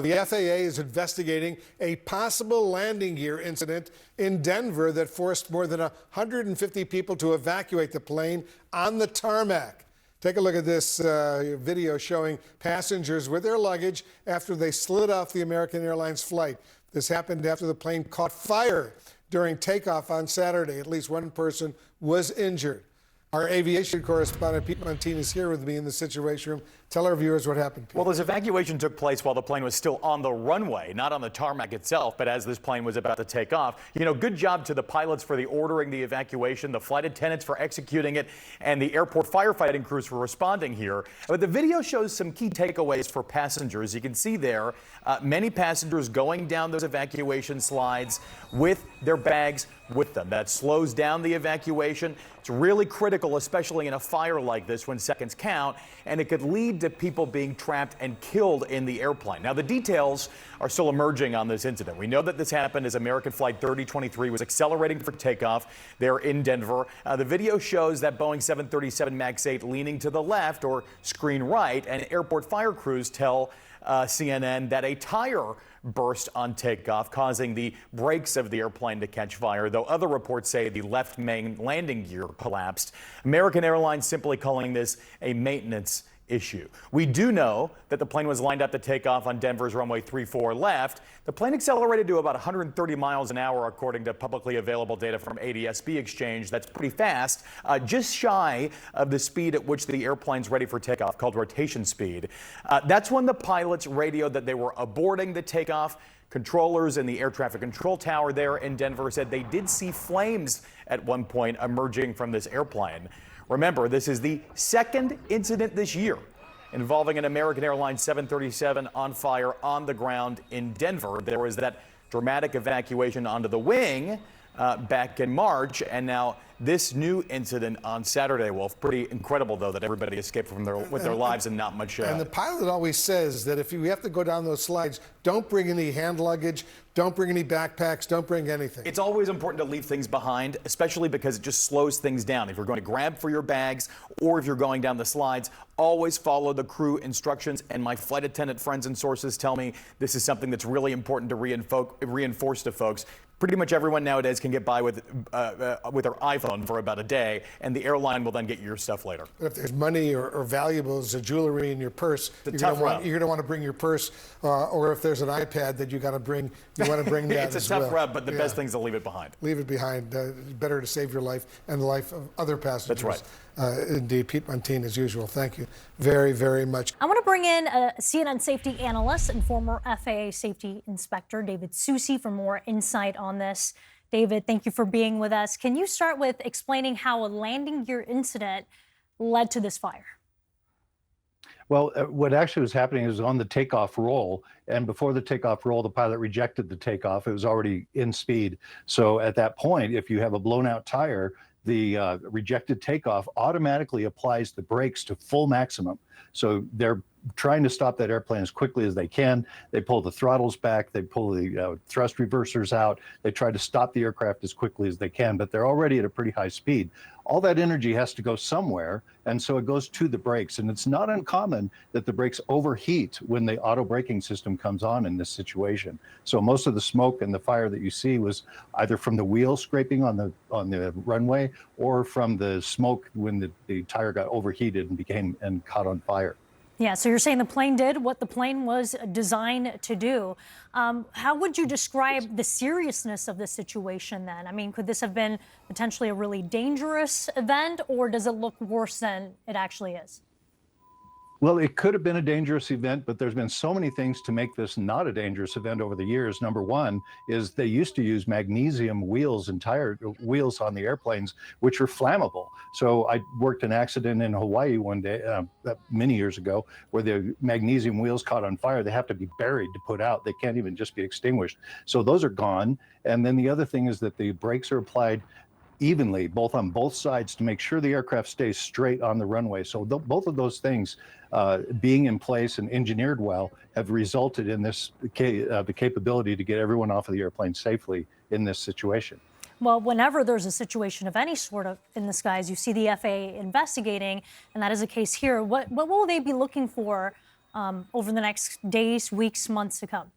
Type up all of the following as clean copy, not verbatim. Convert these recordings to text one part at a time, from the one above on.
The FAA is investigating a possible landing gear incident in Denver that forced more than 150 people to evacuate the plane on the tarmac. Take a look at this video showing passengers with their luggage after they slid off the American Airlines flight. This happened after the plane caught fire during takeoff on Saturday. At least one person was injured. Our aviation correspondent Pete Montine is here with me in the Situation Room. Tell our viewers what happened, Pete. Well, this evacuation took place while the plane was still on the runway, not on the tarmac itself, but as this plane was about to take off. You know, good job to the pilots for ordering the evacuation, the flight attendants for executing it, and the airport firefighting crews for responding here. But the video shows some key takeaways for passengers. You can see there many passengers going down those evacuation slides with their bags with them. That slows down the evacuation. It's really critical, especially in a fire like this when seconds count, and it could lead to people being trapped and killed in the airplane. Now, the details are still emerging on this incident. We know that this happened as American Flight 3023 was accelerating for takeoff there in Denver. The video shows that Boeing 737 MAX 8 leaning to the left or screen right, and airport fire crews tell CNN that a tire burst on takeoff, causing the brakes of the airplane to catch fire, though other reports say the left main landing gear collapsed. American Airlines simply calling this a maintenance issue. We do know that the plane was lined up to take off on Denver's runway 34 left. The plane accelerated to about 130 miles an hour, according to publicly available data from ADS-B Exchange. That's pretty fast, just shy of the speed at which the airplane's ready for takeoff, called rotation speed. That's when the pilots radioed that they were aborting the takeoff. Controllers in the air traffic control tower there in Denver said they did see flames at one point emerging from this airplane. Remember, this is the second incident this year involving an American Airlines 737 on fire on the ground in Denver. There was that dramatic evacuation onto the wing back in March, and now this new incident on Saturday, Wolf. Pretty incredible, though, that everybody escaped from with their lives and not much. And the pilot always says that if you have to go down those slides, don't bring any hand luggage, don't bring any backpacks, don't bring anything. It's always important to leave things behind, especially because it just slows things down. If you're going to grab for your bags or if you're going down the slides, always follow the crew instructions. And my flight attendant friends and sources tell me this is something that's really important to reinforce to folks. Pretty much everyone nowadays can get by with their iPhone for about a day, and the airline will then get you your stuff later. But if there's money or valuables or jewelry in your purse, you're going to want to bring your purse, or if there's an iPad that you want to bring that. It's a tough rub, but the best thing is to leave it behind. Leave it behind. Better to save your life and the life of other passengers. That's right. Indeed. Pete Montine, as usual. Thank you very, very much. I want to bring in a CNN safety analyst and former FAA safety inspector, David Susi, for more insight on this. David, thank you for being with us. Can you start with explaining how a landing gear incident led to this fire? Well, what actually was happening is on the takeoff roll, and before the takeoff roll, the pilot rejected the takeoff. It was already in speed. So at that point, if you have a blown out tire, the rejected takeoff automatically applies the brakes to full maximum. So they're trying to stop that airplane as quickly as they can. They pull the throttles back, they pull the thrust reversers out, they try to stop the aircraft as quickly as they can, but they're already at a pretty high speed. All that energy has to go somewhere, and so it goes to the brakes. And it's not uncommon that the brakes overheat when the auto braking system comes on in this situation. So most of the smoke and the fire that you see was either from the wheel scraping on the runway or from the smoke when the tire got overheated and caught on fire. Yeah, so you're saying the plane did what the plane was designed to do. How would you describe the seriousness of the situation then? I mean, could this have been potentially a really dangerous event, or does it look worse than it actually is? Well, it could have been a dangerous event, but there's been so many things to make this not a dangerous event over the years. Number one is they used to use magnesium wheels and tire wheels on the airplanes, which are flammable. So I worked an accident in Hawaii one day, many years ago, where the magnesium wheels caught on fire. They have to be buried to put out. They can't even just be extinguished. So those are gone. And then the other thing is that the brakes are applied evenly, on both sides, to make sure the aircraft stays straight on the runway. So both of those things being in place and engineered well have resulted in this the capability to get everyone off of the airplane safely in this situation. Well, whenever there's a situation of any sort of in the skies, you see the FAA investigating, and that is the case here. What will they be looking for over the next days, weeks, months to come?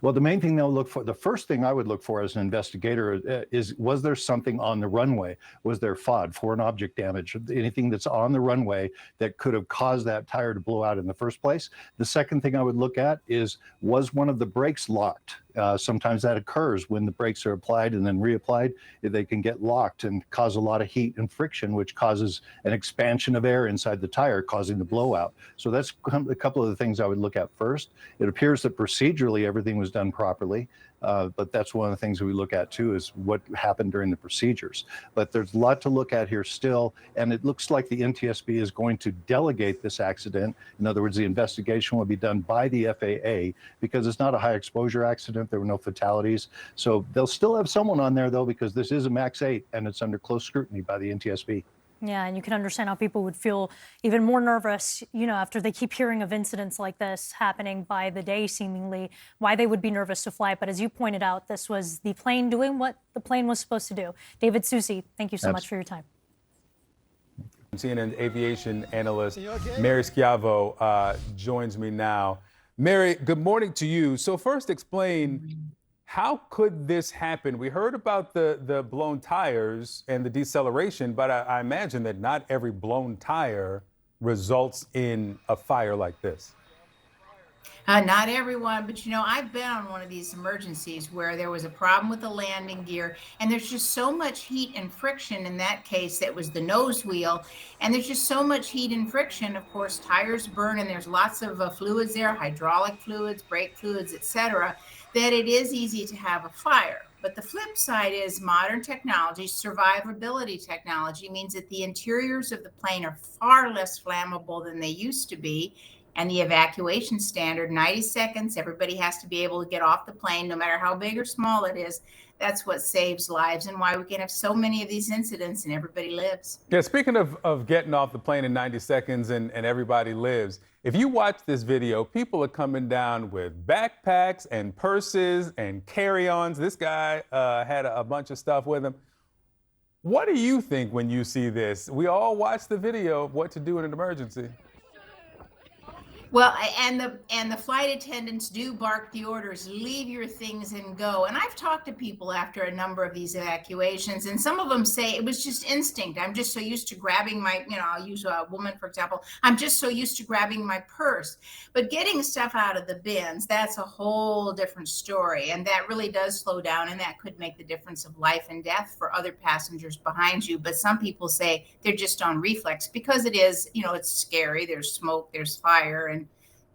Well, the main thing they'll look for, the first thing I would look for as an investigator is, was there something on the runway? Was there FOD, foreign object damage, anything that's on the runway that could have caused that tire to blow out in the first place? The second thing I would look at is, was one of the brakes locked? Sometimes that occurs when the brakes are applied and then reapplied. They can get locked and cause a lot of heat and friction, which causes an expansion of air inside the tire, causing the blowout. So that's a couple of the things I would look at first. It appears that procedurally everything was done properly, but that's one of the things we look at too, is what happened during the procedures. But there's a lot to look at here still, and it looks like the NTSB is going to delegate this accident. In other words, the investigation will be done by the FAA because it's not a high exposure accident. There were no fatalities. So they'll still have someone on there though, because this is a MAX 8 and it's under close scrutiny by the NTSB. Yeah, and you can understand how people would feel even more nervous, after they keep hearing of incidents like this happening by the day, seemingly, why they would be nervous to fly. But as you pointed out, this was the plane doing what the plane was supposed to do. David Susi, thank you so much for your time. CNN aviation analyst Mary Schiavo joins me now. Mary, good morning to you. So first explain, how could this happen? We heard about the blown tires and the deceleration, but I imagine that not every blown tire results in a fire like this. Not everyone, but I've been on one of these emergencies where there was a problem with the landing gear, and there's just so much heat and friction. In that case, that was the nose wheel, and there's just so much heat and friction. Of course, tires burn, and there's lots of fluids there, hydraulic fluids, brake fluids, etc., that it is easy to have a fire. But the flip side is modern technology, survivability technology, means that the interiors of the plane are far less flammable than they used to be. And the evacuation standard, 90 seconds, everybody has to be able to get off the plane, no matter how big or small it is. That's what saves lives and why we can have so many of these incidents and everybody lives. Yeah, speaking of getting off the plane in 90 seconds and everybody lives, if you watch this video, people are coming down with backpacks and purses and carry-ons. This guy had a bunch of stuff with him. What do you think when you see this? We all watch the video of what to do in an emergency. Well, and the flight attendants do bark the orders, leave your things and go. And I've talked to people after a number of these evacuations, and some of them say it was just instinct. I'm just so used to grabbing my, I'll use a woman, for example. I'm just so used to grabbing my purse. But getting stuff out of the bins, that's a whole different story. And that really does slow down, and that could make the difference of life and death for other passengers behind you. But some people say they're just on reflex because it is, it's scary. There's smoke, there's fire, and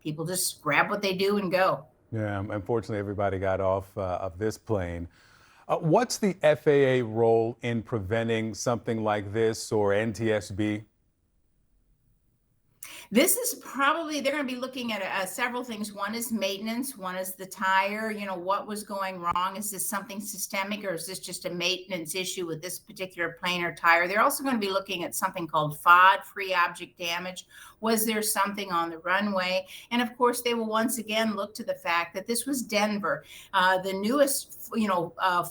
people just grab what they do and go. Yeah, unfortunately, everybody got off of this plane. What's the FAA role in preventing something like this, or NTSB? This is probably, they're going to be looking at several things. One is maintenance. One is the tire. What was going wrong? Is this something systemic, or is this just a maintenance issue with this particular plane or tire? They're also going to be looking at something called FOD, free object damage. Was there something on the runway? And of course, they will once again look to the fact that this was Denver, the newest,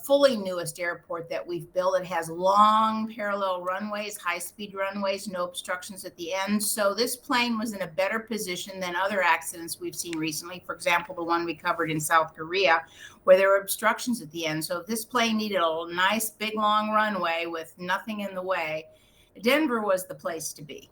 fully newest airport that we've built. It has long parallel runways, high-speed runways, no obstructions at the end. So this plane was in a better position than other accidents we've seen recently. For example, the one we covered in South Korea, where there were obstructions at the end. So if this plane needed a nice, big, long runway with nothing in the way, Denver was the place to be.